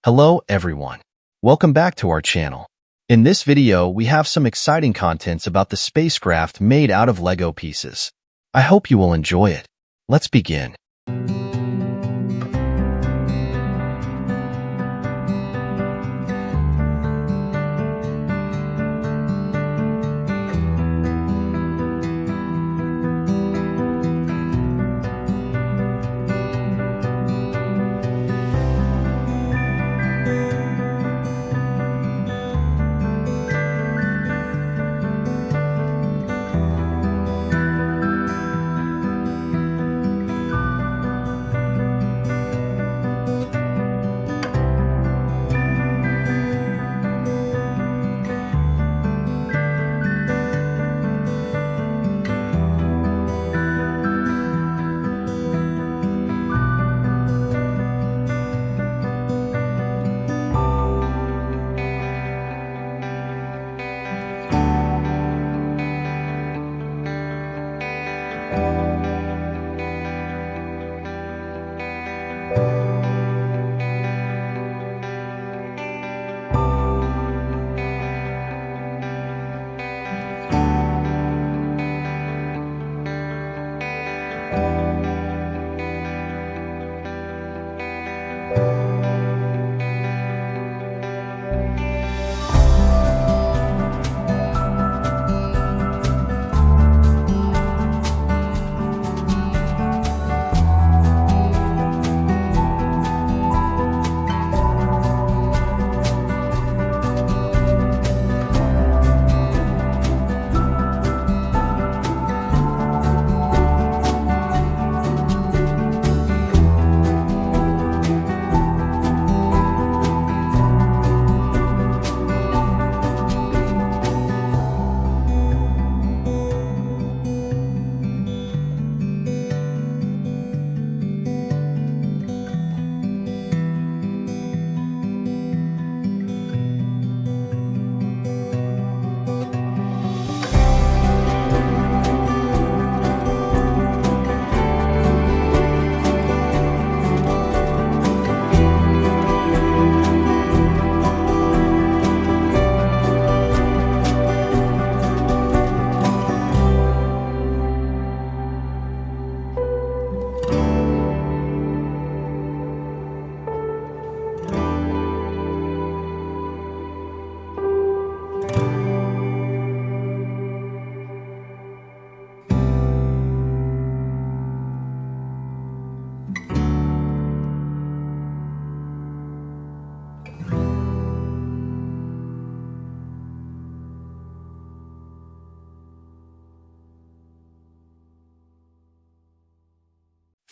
Hello everyone. Welcome back to our channel. In this video, we have some exciting contents about the spacecraft made out of Lego pieces. I hope you will enjoy it. Let's begin.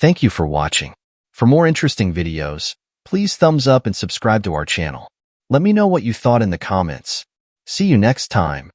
Thank you for watching. For more interesting videos, please thumbs up and subscribe to our channel. Let me know what you thought in the comments. See you next time.